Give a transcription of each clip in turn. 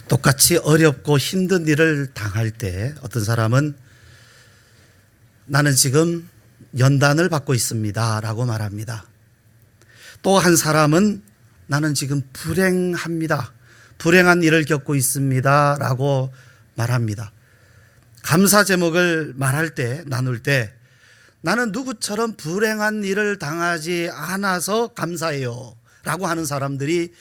똑같이 어렵고 힘든 일을 당할 때 어떤 사람은 나는 지금 연단을 받고 있습니다 라고 말합니다. 또 한 사람은 나는 지금 불행합니다. 불행한 일을 겪고 있습니다 라고 말합니다. 감사 제목을 말할 때, 나눌 때 나는 누구처럼 불행한 일을 당하지 않아서 감사해요 라고 하는 사람들이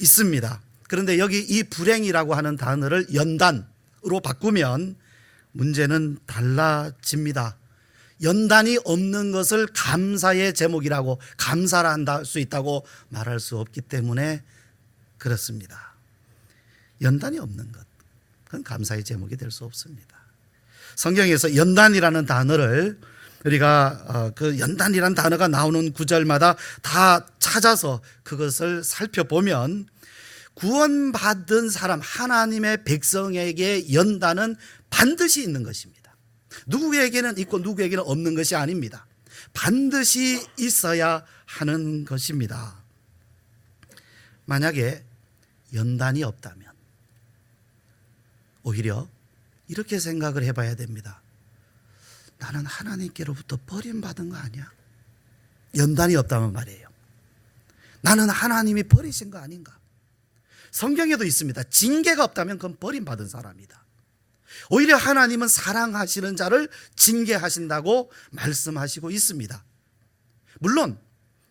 있습니다. 그런데 여기 이 불행이라고 하는 단어를 연단으로 바꾸면 문제는 달라집니다. 연단이 없는 것을 감사의 제목이라고, 감사를 할 수 있다고 말할 수 없기 때문에 그렇습니다. 연단이 없는 것, 그건 감사의 제목이 될 수 없습니다. 성경에서 연단이라는 단어를 우리가 그 연단이라는 단어가 나오는 구절마다 다 찾아서 그것을 살펴보면 구원받은 사람, 하나님의 백성에게 연단은 반드시 있는 것입니다. 누구에게는 있고 누구에게는 없는 것이 아닙니다. 반드시 있어야 하는 것입니다. 만약에 연단이 없다면 오히려 이렇게 생각을 해봐야 됩니다. 나는 하나님께로부터 버림받은 거 아니야? 연단이 없다면 말이에요. 나는 하나님이 버리신 거 아닌가? 성경에도 있습니다. 징계가 없다면 그건 버림받은 사람이다. 오히려 하나님은 사랑하시는 자를 징계하신다고 말씀하시고 있습니다. 물론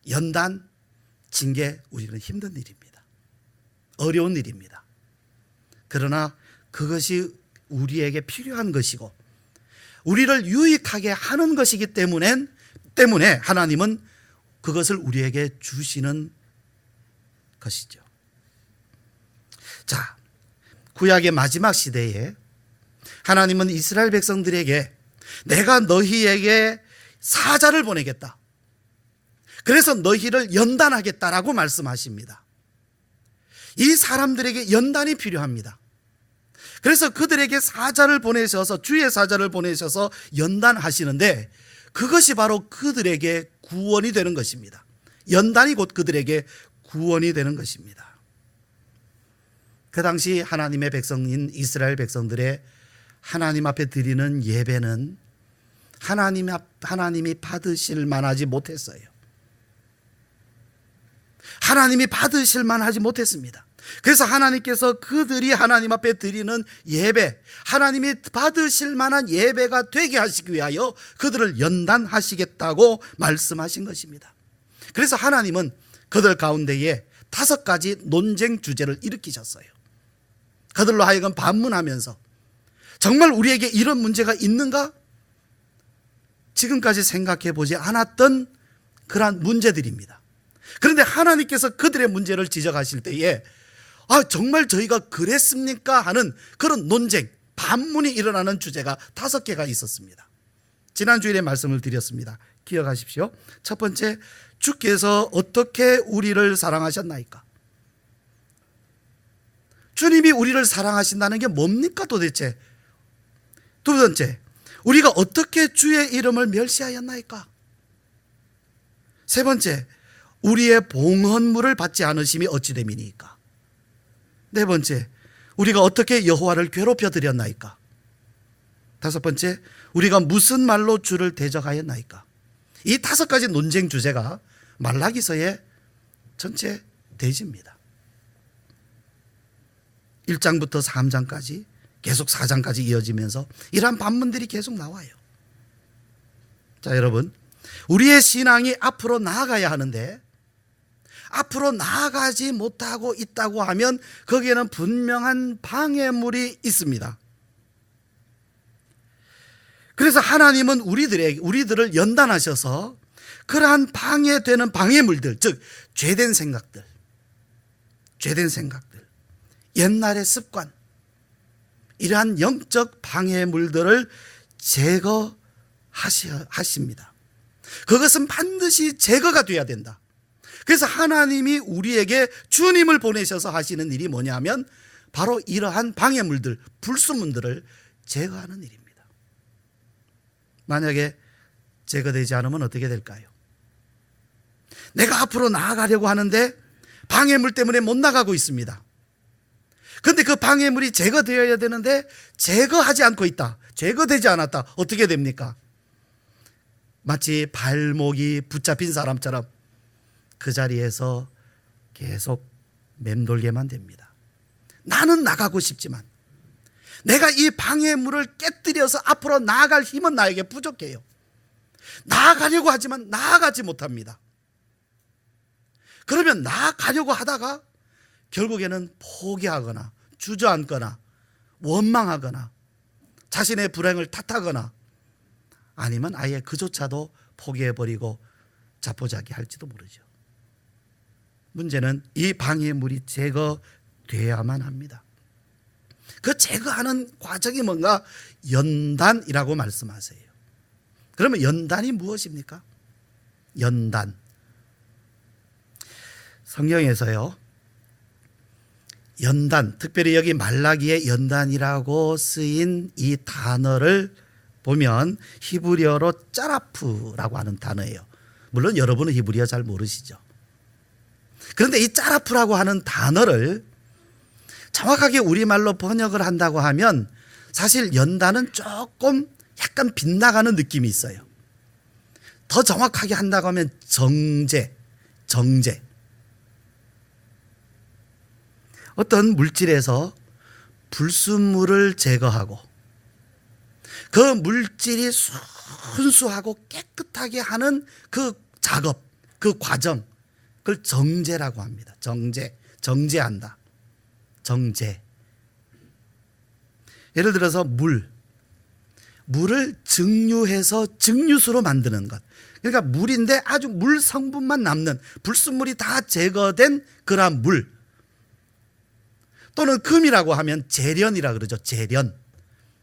연단, 징계 우리는 힘든 일입니다. 어려운 일입니다. 그러나 그것이 우리에게 필요한 것이고 우리를 유익하게 하는 것이기 때문에 하나님은 그것을 우리에게 주시는 것이죠. 자, 구약의 마지막 시대에 하나님은 이스라엘 백성들에게 내가 너희에게 사자를 보내겠다. 그래서 너희를 연단하겠다라고 말씀하십니다. 이 사람들에게 연단이 필요합니다. 그래서 그들에게 사자를 보내셔서, 주의 사자를 보내셔서 연단하시는데 그것이 바로 그들에게 구원이 되는 것입니다. 연단이 곧 그들에게 구원이 되는 것입니다. 그 당시 하나님의 백성인 이스라엘 백성들의 하나님 앞에 드리는 예배는 하나님이 받으실 만하지 못했어요. 하나님이 받으실 만하지 못했습니다. 그래서 하나님께서 그들이 하나님 앞에 드리는 예배, 하나님이 받으실 만한 예배가 되게 하시기 위하여 그들을 연단하시겠다고 말씀하신 것입니다. 그래서 하나님은 그들 가운데에 5가지 논쟁 주제를 일으키셨어요. 그들로 하여금 반문하면서 정말 우리에게 이런 문제가 있는가? 지금까지 생각해 보지 않았던 그러한 문제들입니다. 그런데 하나님께서 그들의 문제를 지적하실 때에 정말 저희가 그랬습니까? 하는 그런 논쟁, 반문이 일어나는 주제가 5개가 있었습니다. 지난 주일에 말씀을 드렸습니다. 기억하십시오. 첫 번째, 주께서 어떻게 우리를 사랑하셨나이까? 주님이 우리를 사랑하신다는 게 뭡니까 도대체? 두 번째, 우리가 어떻게 주의 이름을 멸시하였나이까? 세 번째, 우리의 봉헌물을 받지 않으심이 어찌 됨이니까? 네 번째, 우리가 어떻게 여호와를 괴롭혀 드렸나이까? 5번째, 우리가 무슨 말로 주를 대적하였나이까? 이 5가지 논쟁 주제가 말라기서의 전체 대지입니다. 1장부터 3장까지 계속 4장까지 이어지면서 이러한 반문들이 계속 나와요. 자, 여러분, 우리의 신앙이 앞으로 나아가야 하는데 앞으로 나아가지 못하고 있다고 하면 거기에는 분명한 방해물이 있습니다. 그래서 하나님은 우리들을 연단하셔서 그러한 방해되는 방해물들, 즉 죄된 생각들, 옛날의 습관, 이러한 영적 방해물들을 제거하십니다. 그것은 반드시 제거가 돼야 된다. 그래서 하나님이 우리에게 주님을 보내셔서 하시는 일이 뭐냐면 바로 이러한 방해물들, 불순물들을 제거하는 일입니다. 만약에 제거되지 않으면 어떻게 될까요? 내가 앞으로 나아가려고 하는데 방해물 때문에 못 나가고 있습니다. 그런데 그 방해물이 제거되어야 되는데 제거하지 않고 있다. 제거되지 않았다. 어떻게 됩니까? 마치 발목이 붙잡힌 사람처럼 그 자리에서 계속 맴돌게만 됩니다. 나는 나가고 싶지만 내가 이 방해물을 깨뜨려서 앞으로 나아갈 힘은 나에게 부족해요. 나아가려고 하지만 나아가지 못합니다. 그러면 나아가려고 하다가 결국에는 포기하거나 주저앉거나 원망하거나 자신의 불행을 탓하거나 아니면 아예 그조차도 포기해버리고 자포자기할지도 모르죠. 문제는 이 방해물이 제거돼야만 합니다. 그 제거하는 과정이 뭔가? 연단이라고 말씀하세요. 그러면 연단이 무엇입니까? 연단. 성경에서요, 연단, 특별히 여기 말라기의 연단이라고 쓰인 이 단어를 보면 히브리어로 짜라프라고 하는 단어예요. 물론 여러분은 히브리어 잘 모르시죠. 그런데 이 짜라프라고 하는 단어를 정확하게 우리말로 번역을 한다고 하면 사실 연단은 조금 약간 빗나가는 느낌이 있어요. 더 정확하게 한다고 하면 정제. 어떤 물질에서 불순물을 제거하고 그 물질이 순수하고 깨끗하게 하는 그 작업, 그 과정, 그걸 정제라고 합니다. 정제한다. 정제. 예를 들어서 물을 증류해서 증류수로 만드는 것. 그러니까 물인데 아주 물 성분만 남는, 불순물이 다 제거된 그러한 물. 또는 금이라고 하면 재련이라 그러죠. 재련.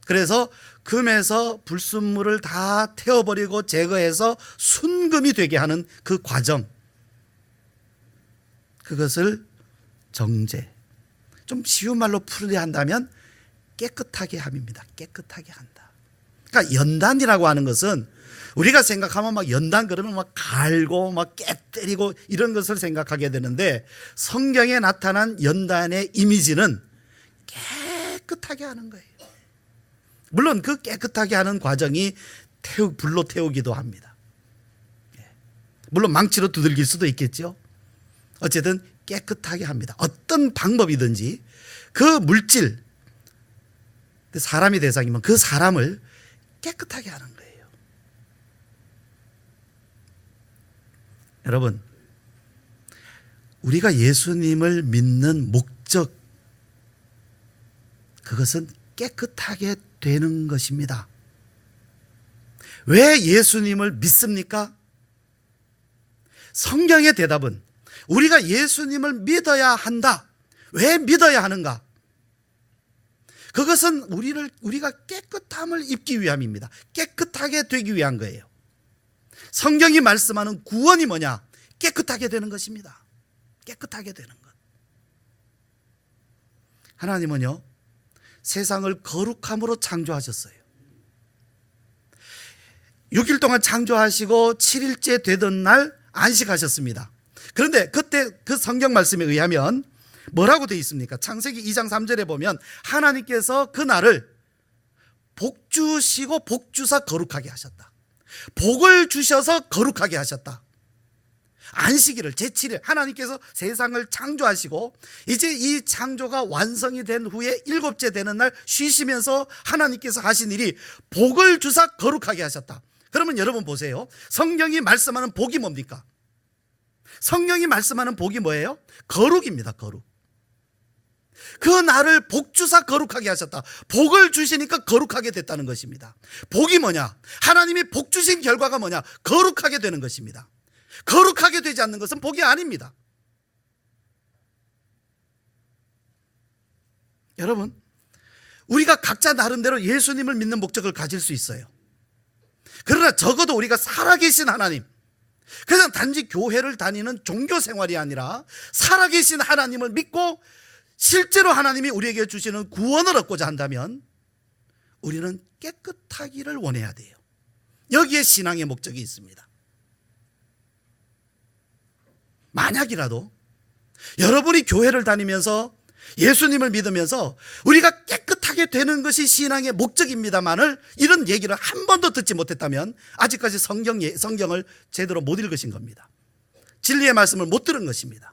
그래서 금에서 불순물을 다 태워버리고 제거해서 순금이 되게 하는 그 과정, 그것을 정제. 좀 쉬운 말로 풀려 한다면 깨끗하게 함입니다. 깨끗하게 한다. 그러니까 연단이라고 하는 것은 우리가 생각하면 막 연단 그러면 막 갈고 막 깨뜨리고 이런 것을 생각하게 되는데, 성경에 나타난 연단의 이미지는 깨끗하게 하는 거예요. 물론 그 깨끗하게 하는 과정이 불로 태우기도 합니다. 물론 망치로 두들길 수도 있겠죠. 어쨌든 깨끗하게 합니다. 어떤 방법이든지 그 물질, 사람이 대상이면 그 사람을 깨끗하게 하는 거예요. 여러분, 우리가 예수님을 믿는 목적, 그것은 깨끗하게 되는 것입니다. 왜 예수님을 믿습니까? 성경의 대답은 우리가 예수님을 믿어야 한다. 왜 믿어야 하는가? 그것은 우리가 깨끗함을 입기 위함입니다. 깨끗하게 되기 위한 거예요. 성경이 말씀하는 구원이 뭐냐? 깨끗하게 되는 것입니다. 깨끗하게 되는 것. 하나님은요, 세상을 거룩함으로 창조하셨어요. 6일 동안 창조하시고 7일째 되던 날 안식하셨습니다. 그런데 그때 그 성경 말씀에 의하면 뭐라고 되어 있습니까? 창세기 2장 3절에 보면 하나님께서 그 날을 복 주시고 복 주사 거룩하게 하셨다. 복을 주셔서 거룩하게 하셨다. 안식일을 제7일 하나님께서 세상을 창조하시고 이제 이 창조가 완성이 된 후에 7째 되는 날 쉬시면서 하나님께서 하신 일이 복을 주사 거룩하게 하셨다. 그러면 여러분 보세요. 성경이 말씀하는 복이 뭡니까? 성경이 말씀하는 복이 뭐예요? 거룩입니다. 거룩. 그 날을 복 주사 거룩하게 하셨다. 복을 주시니까 거룩하게 됐다는 것입니다. 복이 뭐냐? 하나님이 복 주신 결과가 뭐냐? 거룩하게 되는 것입니다. 거룩하게 되지 않는 것은 복이 아닙니다. 여러분, 우리가 각자 나름대로 예수님을 믿는 목적을 가질 수 있어요. 그러나 적어도 우리가 살아계신 하나님, 그냥 단지 교회를 다니는 종교 생활이 아니라 살아계신 하나님을 믿고 실제로 하나님이 우리에게 주시는 구원을 얻고자 한다면 우리는 깨끗하기를 원해야 돼요. 여기에 신앙의 목적이 있습니다. 만약이라도 여러분이 교회를 다니면서 예수님을 믿으면서 우리가 깨끗하게 되는 것이 신앙의 목적입니다만을 이런 얘기를 한 번도 듣지 못했다면 아직까지 성경을 제대로 못 읽으신 겁니다. 진리의 말씀을 못 들은 것입니다.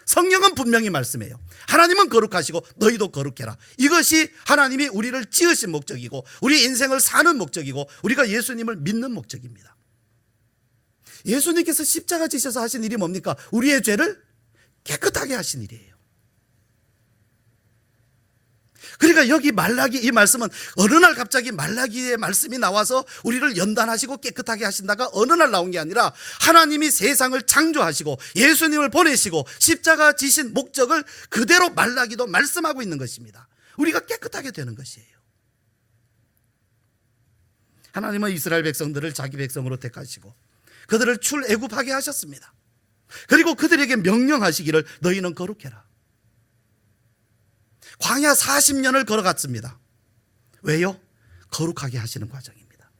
성경은 분명히 말씀해요. 하나님은 거룩하시고 너희도 거룩해라. 이것이 하나님이 우리를 지으신 목적이고 우리 인생을 사는 목적이고 우리가 예수님을 믿는 목적입니다. 예수님께서 십자가 지셔서 하신 일이 뭡니까? 우리의 죄를 깨끗하게 하신 일이에요. 그러니까 여기 말라기 이 말씀은 어느 날 갑자기 말라기의 말씀이 나와서 우리를 연단하시고 깨끗하게 하신다가 어느 날 나온 게 아니라 하나님이 세상을 창조하시고 예수님을 보내시고 십자가 지신 목적을 그대로 말라기도 말씀하고 있는 것입니다. 우리가 깨끗하게 되는 것이에요. 하나님은 이스라엘 백성들을 자기 백성으로 택하시고 그들을 출애굽하게 하셨습니다. 그리고 그들에게 명령하시기를 너희는 거룩해라. 광야 40년을 걸어갔습니다. 왜요? 거룩하게 하시는 과정입니다.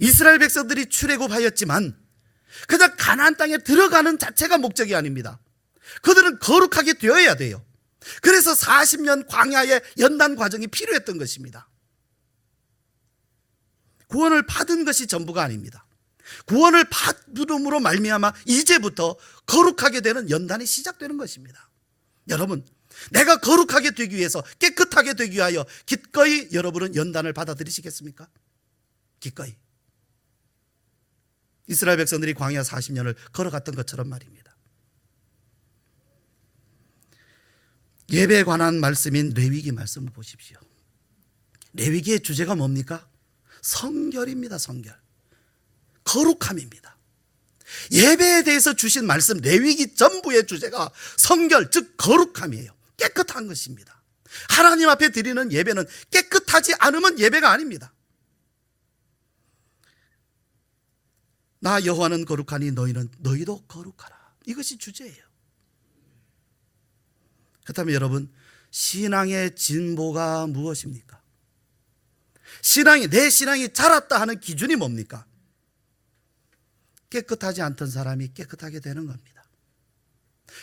이스라엘 백성들이 출애굽하였지만 그냥 가나안 땅에 들어가는 자체가 목적이 아닙니다. 그들은 거룩하게 되어야 돼요. 그래서 40년 광야의 연단 과정이 필요했던 것입니다. 구원을 받은 것이 전부가 아닙니다. 구원을 받음으로 말미암아 이제부터 거룩하게 되는 연단이 시작되는 것입니다. 여러분, 내가 거룩하게 되기 위해서 깨끗하게 되기 위하여 기꺼이 여러분은 연단을 받아들이시겠습니까? 기꺼이. 이스라엘 백성들이 광야 40년을 걸어갔던 것처럼 말입니다. 예배에 관한 말씀인 레위기 말씀을 보십시오. 레위기의 주제가 뭡니까? 성결입니다. 성결. 거룩함입니다. 예배에 대해서 주신 말씀 레위기 전부의 주제가 성결, 즉 거룩함이에요. 깨끗한 것입니다. 하나님 앞에 드리는 예배는 깨끗하지 않으면 예배가 아닙니다. 나 여호와는 거룩하니 너희도 거룩하라. 이것이 주제예요. 그렇다면 여러분, 신앙의 진보가 무엇입니까? 내 신앙이 자랐다 하는 기준이 뭡니까? 깨끗하지 않던 사람이 깨끗하게 되는 겁니다.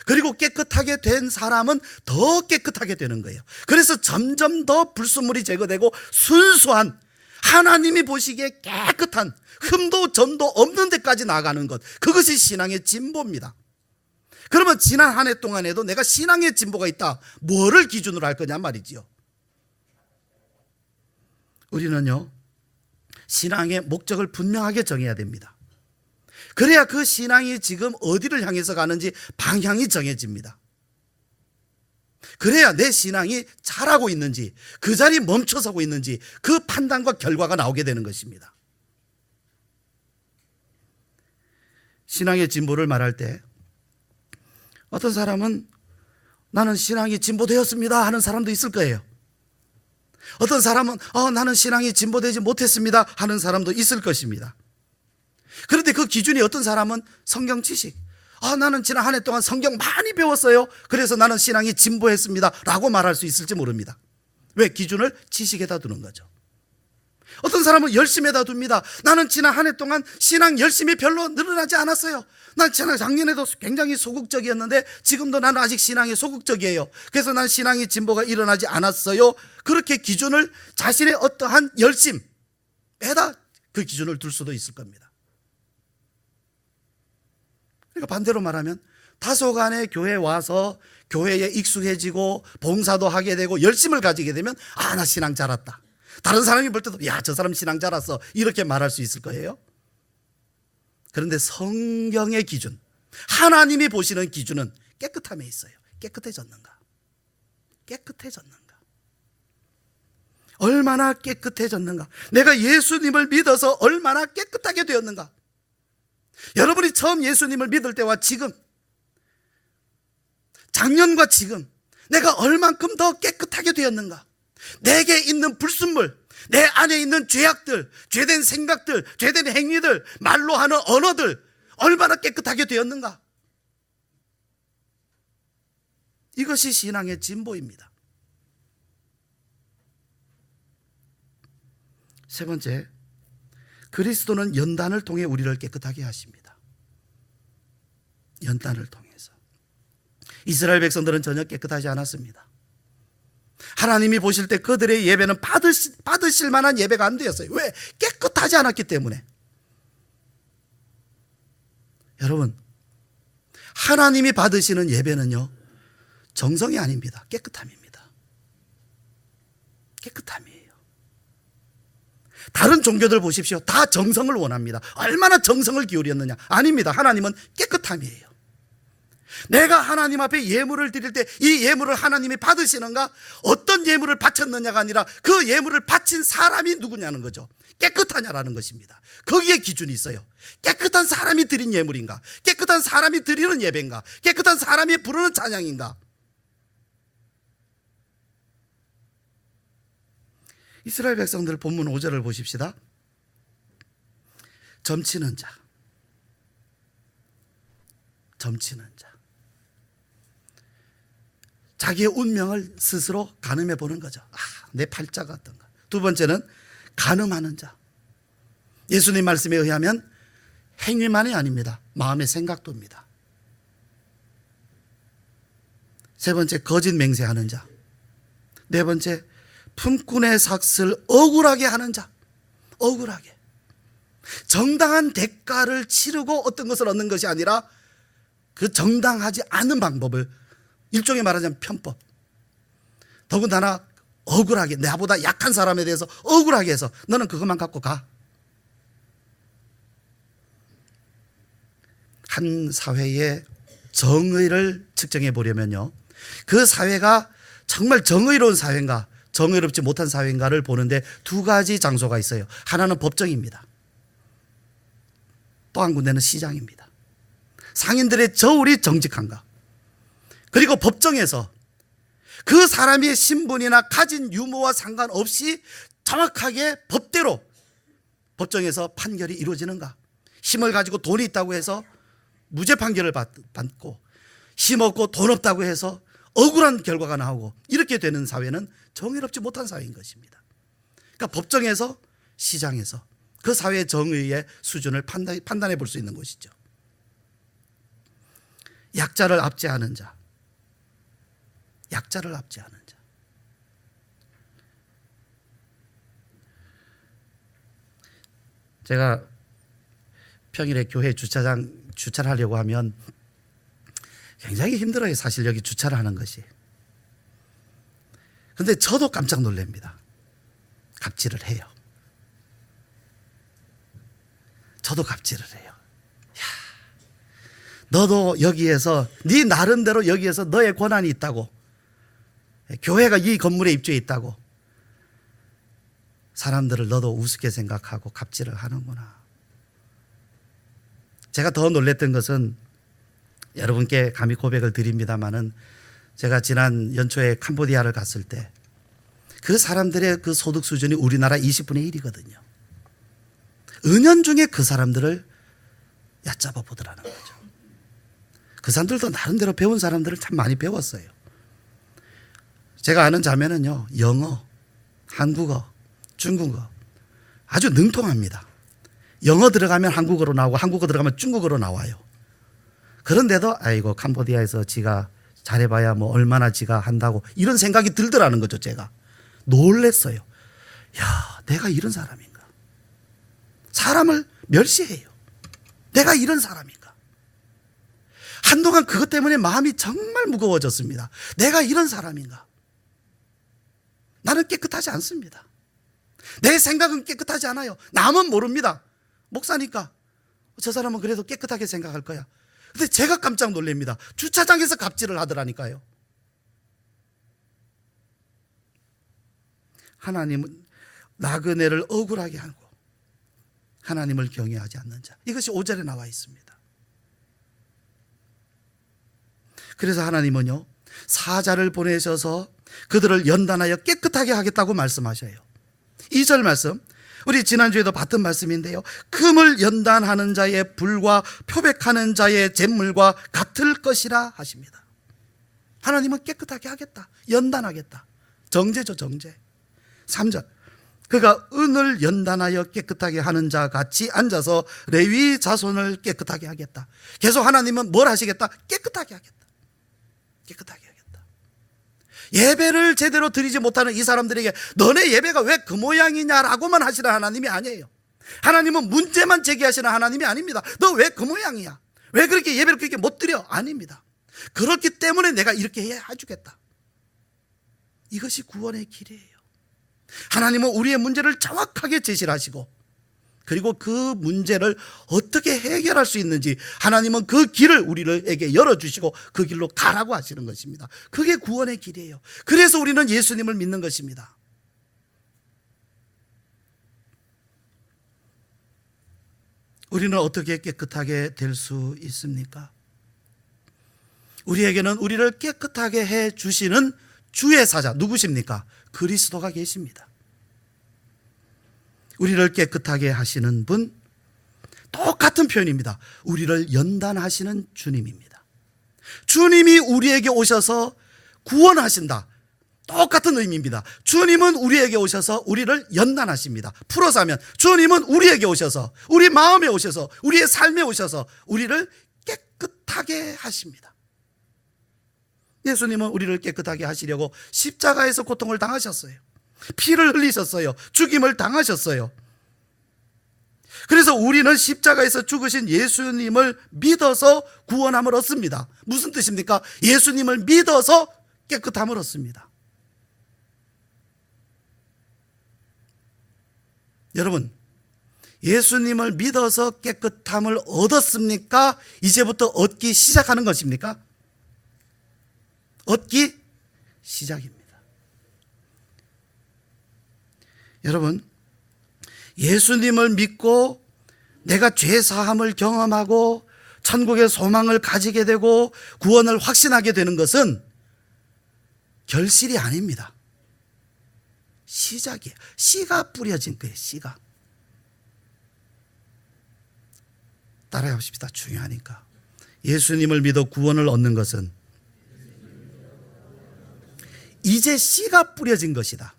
그리고 깨끗하게 된 사람은 더 깨끗하게 되는 거예요. 그래서 점점 더 불순물이 제거되고 순수한 하나님이 보시기에 깨끗한 흠도 점도 없는 데까지 나아가는 것, 그것이 신앙의 진보입니다. 그러면 지난 한 해 동안에도 내가 신앙의 진보가 있다, 뭐를 기준으로 할 거냐 말이지요. 우리는요, 신앙의 목적을 분명하게 정해야 됩니다. 그래야 그 신앙이 지금 어디를 향해서 가는지 방향이 정해집니다. 그래야 내 신앙이 자라고 있는지, 그 자리에 멈춰서고 있는지 그 판단과 결과가 나오게 되는 것입니다. 신앙의 진보를 말할 때 어떤 사람은 나는 신앙이 진보되었습니다 하는 사람도 있을 거예요. 어떤 사람은 나는 신앙이 진보되지 못했습니다 하는 사람도 있을 것입니다. 그런데 그 기준이 어떤 사람은 성경 지식, 나는 지난 한 해 동안 성경 많이 배웠어요, 그래서 나는 신앙이 진보했습니다 라고 말할 수 있을지 모릅니다. 왜? 기준을 지식에다 두는 거죠. 어떤 사람은 열심에다 둡니다. 나는 지난 한 해 동안 신앙 열심이 별로 늘어나지 않았어요. 난 작년에도 굉장히 소극적이었는데 지금도 나는 아직 신앙이 소극적이에요. 그래서 난 신앙의 진보가 일어나지 않았어요. 그렇게 기준을 자신의 어떠한 열심에다 그 기준을 둘 수도 있을 겁니다. 그러니까 반대로 말하면 다소간에 교회에 와서 교회에 익숙해지고 봉사도 하게 되고 열심을 가지게 되면 나 신앙 자랐다. 다른 사람이 볼 때도 야, 저 사람 신앙 자랐어, 이렇게 말할 수 있을 거예요. 그런데 성경의 기준, 하나님이 보시는 기준은 깨끗함에 있어요. 깨끗해졌는가? 깨끗해졌는가? 얼마나 깨끗해졌는가? 내가 예수님을 믿어서 얼마나 깨끗하게 되었는가? 여러분이 처음 예수님을 믿을 때와 지금, 작년과 지금 내가 얼만큼 더 깨끗하게 되었는가? 내게 있는 불순물, 내 안에 있는 죄악들, 죄된 생각들, 죄된 행위들, 말로 하는 언어들 얼마나 깨끗하게 되었는가? 이것이 신앙의 진보입니다. 세 번째, 그리스도는 연단을 통해 우리를 깨끗하게 하십니다. 연단을 통해서. 이스라엘 백성들은 전혀 깨끗하지 않았습니다. 하나님이 보실 때 그들의 예배는 받으실 만한 예배가 안 되었어요. 왜? 깨끗하지 않았기 때문에. 여러분, 하나님이 받으시는 예배는요, 정성이 아닙니다. 깨끗함입니다. 깨끗함이에요. 다른 종교들 보십시오. 다 정성을 원합니다. 얼마나 정성을 기울였느냐. 아닙니다. 하나님은 깨끗함이에요. 내가 하나님 앞에 예물을 드릴 때 이 예물을 하나님이 받으시는가? 어떤 예물을 바쳤느냐가 아니라 그 예물을 바친 사람이 누구냐는 거죠. 깨끗하냐라는 것입니다. 거기에 기준이 있어요. 깨끗한 사람이 드린 예물인가? 깨끗한 사람이 드리는 예배인가? 깨끗한 사람이 부르는 찬양인가? 이스라엘 백성들 본문 5절을 보십시다. 점치는 자, 점치는 자. 자기의 운명을 스스로 가늠해 보는 거죠. 내 팔자가 어떤가. 두 번째는 가늠하는 자. 예수님 말씀에 의하면 행위만이 아닙니다. 마음의 생각도입니다. 세 번째, 거짓 맹세하는 자. 네 번째, 품꾼의 삭슬 억울하게 하는 자. 억울하게. 정당한 대가를 치르고 어떤 것을 얻는 것이 아니라 그 정당하지 않은 방법을, 일종의 말하자면 편법, 더군다나 억울하게, 나보다 약한 사람에 대해서 억울하게 해서 너는 그것만 갖고 가. 한 사회의 정의를 측정해 보려면요, 그 사회가 정말 정의로운 사회인가, 정의롭지 못한 사회인가를 보는데 두 가지 장소가 있어요. 하나는 법정입니다. 또 한 군데는 시장입니다. 상인들의 저울이 정직한가. 그리고 법정에서 그 사람의 신분이나 가진 유무와 상관없이 정확하게 법대로 법정에서 판결이 이루어지는가. 힘을 가지고 돈이 있다고 해서 무죄 판결을 받고, 힘 없고 돈 없다고 해서 억울한 결과가 나오고, 이렇게 되는 사회는 정의롭지 못한 사회인 것입니다. 그러니까 법정에서, 시장에서 그 사회의 정의의 수준을 판단해 볼 수 있는 것이죠. 약자를 압제하는 자, 약자를 압제하는 자. 제가 평일에 교회 주차를 하려고 하면 굉장히 힘들어요. 사실 여기 주차를 하는 것이. 근데 저도 깜짝 놀랍니다. 갑질을 해요. 저도 갑질을 해요. 야, 너도 여기에서 네 나름대로 여기에서 너의 권한이 있다고, 교회가 이 건물에 입주해 있다고 사람들을 너도 우습게 생각하고 갑질을 하는구나. 제가 더 놀랬던 것은, 여러분께 감히 고백을 드립니다마는, 제가 지난 연초에 캄보디아를 갔을 때 그 사람들의 그 소득 수준이 우리나라 20분의 1이거든요. 은연중에 그 사람들을 얕잡아 보더라는 거죠. 그 사람들도 나름대로 배운 사람들을 참 많이 배웠어요. 제가 아는 자매는요, 영어, 한국어, 중국어 아주 능통합니다. 영어 들어가면 한국어로 나오고 한국어 들어가면 중국어로 나와요. 그런데도 아이고 캄보디아에서 지가 잘해봐야 뭐 얼마나 지가 한다고, 이런 생각이 들더라는 거죠. 제가 놀랬어요. 야, 내가 이런 사람인가. 사람을 멸시해요. 내가 이런 사람인가. 한동안 그것 때문에 마음이 정말 무거워졌습니다. 내가 이런 사람인가. 나는 깨끗하지 않습니다. 내 생각은 깨끗하지 않아요. 남은 모릅니다. 목사니까 저 사람은 그래도 깨끗하게 생각할 거야. 근데 제가 깜짝 놀랍니다. 주차장에서 갑질을 하더라니까요. 하나님은 나그네를 억울하게 하고 하나님을 경외하지 않는 자. 이것이 5절에 나와 있습니다. 그래서 하나님은요, 사자를 보내셔서 그들을 연단하여 깨끗하게 하겠다고 말씀하셔요. 2절 말씀, 우리 지난주에도 봤던 말씀인데요, 금을 연단하는 자의 불과 표백하는 자의 잿물과 같을 것이라 하십니다. 하나님은 깨끗하게 하겠다, 연단하겠다. 정죄죠, 정죄. 3절, 그가 은을 연단하여 깨끗하게 하는 자 같이 앉아서 레위 자손을 깨끗하게 하겠다. 계속 하나님은 뭘 하시겠다? 깨끗하게 하겠다. 깨끗하게 하겠다. 예배를 제대로 드리지 못하는 이 사람들에게 너네 예배가 왜 그 모양이냐라고만 하시는 하나님이 아니에요. 하나님은 문제만 제기하시는 하나님이 아닙니다. 너 왜 그 모양이야? 왜 그렇게 예배를 그렇게 못 드려? 아닙니다. 그렇기 때문에 내가 이렇게 해주겠다. 이것이 구원의 길이에요. 하나님은 우리의 문제를 정확하게 제시를 하시고, 그리고 그 문제를 어떻게 해결할 수 있는지 하나님은 그 길을 우리에게 열어주시고 그 길로 가라고 하시는 것입니다. 그게 구원의 길이에요. 그래서 우리는 예수님을 믿는 것입니다. 우리는 어떻게 깨끗하게 될 수 있습니까? 우리에게는 우리를 깨끗하게 해 주시는 주의 사자, 누구십니까? 그리스도가 계십니다. 우리를 깨끗하게 하시는 분, 똑같은 표현입니다. 우리를 연단하시는 주님입니다. 주님이 우리에게 오셔서 구원하신다. 똑같은 의미입니다. 주님은 우리에게 오셔서 우리를 연단하십니다. 풀어서 하면 주님은 우리에게 오셔서, 우리 마음에 오셔서, 우리의 삶에 오셔서 우리를 깨끗하게 하십니다. 예수님은 우리를 깨끗하게 하시려고 십자가에서 고통을 당하셨어요. 피를 흘리셨어요. 죽임을 당하셨어요. 그래서 우리는 십자가에서 죽으신 예수님을 믿어서 구원함을 얻습니다. 무슨 뜻입니까? 예수님을 믿어서 깨끗함을 얻습니다. 여러분, 예수님을 믿어서 깨끗함을 얻었습니까? 이제부터 얻기 시작하는 것입니까? 얻기 시작입니다. 여러분, 예수님을 믿고 내가 죄 사함을 경험하고 천국의 소망을 가지게 되고 구원을 확신하게 되는 것은 결실이 아닙니다. 시작이에요. 씨가 뿌려진 거예요. 씨가. 따라해 보십시다. 중요하니까. 예수님을 믿어 구원을 얻는 것은 이제 씨가 뿌려진 것이다.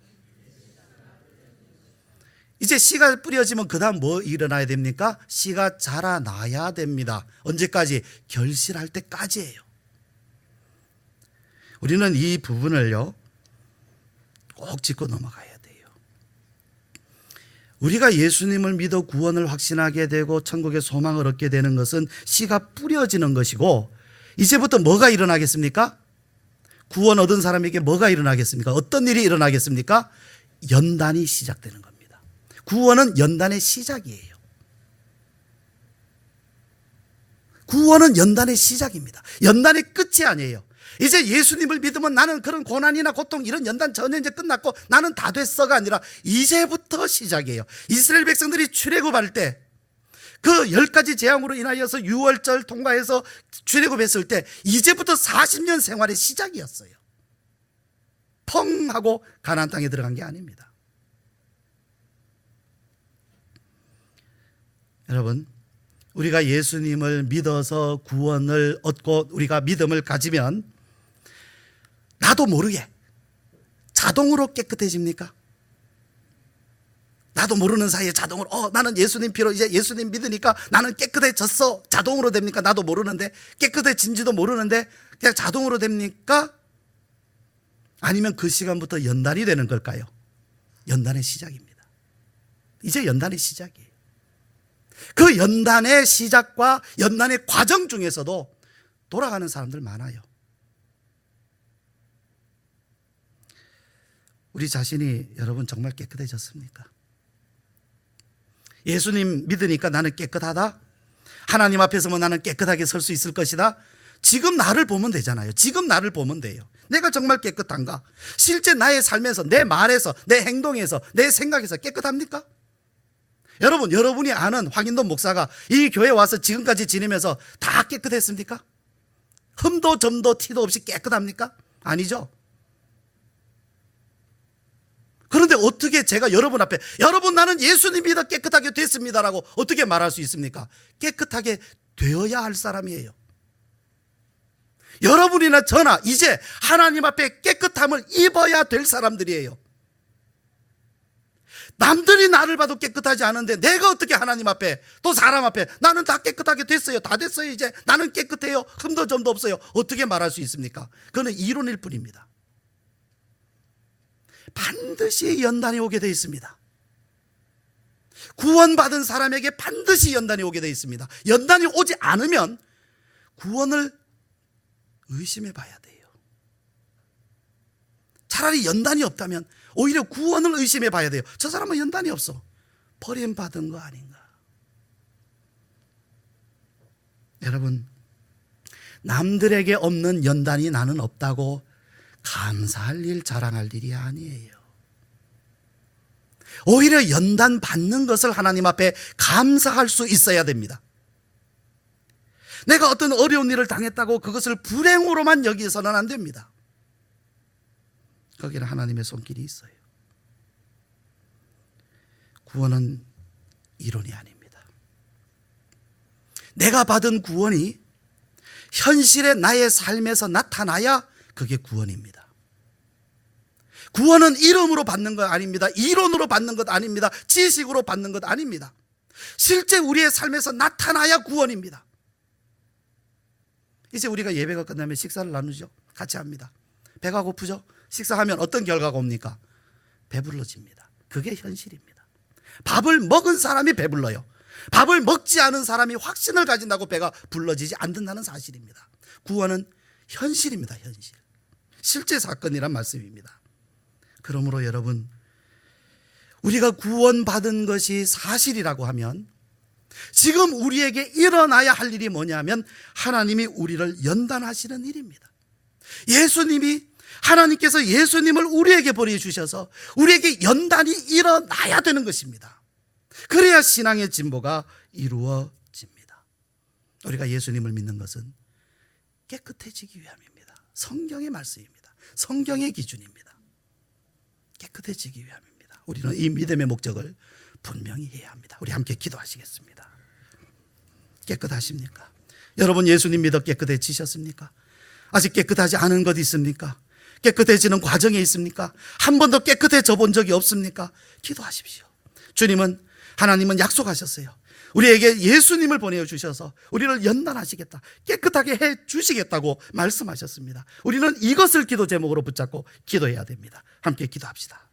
이제 씨가 뿌려지면 그 다음 뭐 일어나야 됩니까? 씨가 자라나야 됩니다. 언제까지? 결실할 때까지예요. 우리는 이 부분을요 꼭 짚고 넘어가야 돼요. 우리가 예수님을 믿어 구원을 확신하게 되고 천국의 소망을 얻게 되는 것은 씨가 뿌려지는 것이고, 이제부터 뭐가 일어나겠습니까? 구원 얻은 사람에게 뭐가 일어나겠습니까? 어떤 일이 일어나겠습니까? 연단이 시작되는 겁니다. 구원은 연단의 시작이에요. 구원은 연단의 시작입니다. 연단의 끝이 아니에요. 이제 예수님을 믿으면 나는 그런 고난이나 고통 이런 연단 전혀 이제 끝났고 나는 다 됐어가 아니라 이제부터 시작이에요. 이스라엘 백성들이 출애굽할 때 그 10가지 재앙으로 인하여서 유월절 통과해서 출애굽했을 때 이제부터 40년 생활의 시작이었어요. 펑 하고 가나안 땅에 들어간 게 아닙니다. 여러분, 우리가 예수님을 믿어서 구원을 얻고 우리가 믿음을 가지면 나도 모르게 자동으로 깨끗해집니까? 나도 모르는 사이에 자동으로 나는 예수님 피로 이제 예수님 믿으니까 나는 깨끗해졌어. 자동으로 됩니까? 나도 모르는데, 깨끗해진지도 모르는데 그냥 자동으로 됩니까? 아니면 그 시간부터 연단이 되는 걸까요? 연단의 시작입니다. 이제 연단의 시작이에요. 그 연단의 시작과 연단의 과정 중에서도 돌아가는 사람들 많아요. 우리 자신이 여러분 정말 깨끗해졌습니까? 예수님 믿으니까 나는 깨끗하다? 하나님 앞에서만 나는 깨끗하게 설 수 있을 것이다? 지금 나를 보면 되잖아요. 지금 나를 보면 돼요. 내가 정말 깨끗한가? 실제 나의 삶에서, 내 말에서, 내 행동에서, 내 생각에서 깨끗합니까? 여러분, 여러분이 아는 황인돈 목사가 이 교회에 와서 지금까지 지내면서 다 깨끗했습니까? 흠도 점도 티도 없이 깨끗합니까? 아니죠. 그런데 어떻게 제가 여러분 앞에 여러분 나는 예수님 믿어 깨끗하게 됐습니다라고 어떻게 말할 수 있습니까? 깨끗하게 되어야 할 사람이에요. 여러분이나 저나 이제 하나님 앞에 깨끗함을 입어야 될 사람들이에요. 남들이 나를 봐도 깨끗하지 않은데 내가 어떻게 하나님 앞에 또 사람 앞에 나는 다 깨끗하게 됐어요, 다 됐어요, 이제 나는 깨끗해요, 흠도 점도 없어요, 어떻게 말할 수 있습니까? 그건 이론일 뿐입니다. 반드시 연단이 오게 되어 있습니다. 구원받은 사람에게 반드시 연단이 오게 되어 있습니다. 연단이 오지 않으면 구원을 의심해 봐야 돼요. 차라리 연단이 없다면 오히려 구원을 의심해 봐야 돼요. 저 사람은 연단이 없어, 버림받은 거 아닌가. 여러분, 남들에게 없는 연단이 나는 없다고 감사할 일, 자랑할 일이 아니에요. 오히려 연단 받는 것을 하나님 앞에 감사할 수 있어야 됩니다. 내가 어떤 어려운 일을 당했다고 그것을 불행으로만 여기서는 안 됩니다. 거기는 하나님의 손길이 있어요. 구원은 이론이 아닙니다. 내가 받은 구원이 현실의 나의 삶에서 나타나야 그게 구원입니다. 구원은 이름으로 받는 것 아닙니다. 이론으로 받는 것 아닙니다. 지식으로 받는 것 아닙니다. 실제 우리의 삶에서 나타나야 구원입니다. 이제 우리가 예배가 끝나면 식사를 나누죠. 같이 합니다. 배가 고프죠? 식사하면 어떤 결과가 옵니까? 배불러집니다. 그게 현실입니다. 밥을 먹은 사람이 배불러요. 밥을 먹지 않은 사람이 확신을 가진다고 배가 불러지지 않는다는 사실입니다. 구원은 현실입니다. 현실. 실제 사건이란 말씀입니다. 그러므로 여러분, 우리가 구원받은 것이 사실이라고 하면 지금 우리에게 일어나야 할 일이 뭐냐면 하나님이 우리를 연단하시는 일입니다. 하나님께서 예수님을 우리에게 보내주셔서 우리에게 연단이 일어나야 되는 것입니다. 그래야 신앙의 진보가 이루어집니다. 우리가 예수님을 믿는 것은 깨끗해지기 위함입니다. 성경의 말씀입니다. 성경의 기준입니다. 깨끗해지기 위함입니다. 우리는 이 믿음의 목적을 분명히 해야 합니다. 우리 함께 기도하시겠습니다. 깨끗하십니까? 여러분, 예수님 믿어 깨끗해지셨습니까? 아직 깨끗하지 않은 것 있습니까? 깨끗해지는 과정에 있습니까? 한 번도 깨끗해져 본 적이 없습니까? 기도하십시오. 하나님은 약속하셨어요. 우리에게 예수님을 보내주셔서 우리를 연단하시겠다, 깨끗하게 해주시겠다고 말씀하셨습니다. 우리는 이것을 기도 제목으로 붙잡고 기도해야 됩니다. 함께 기도합시다.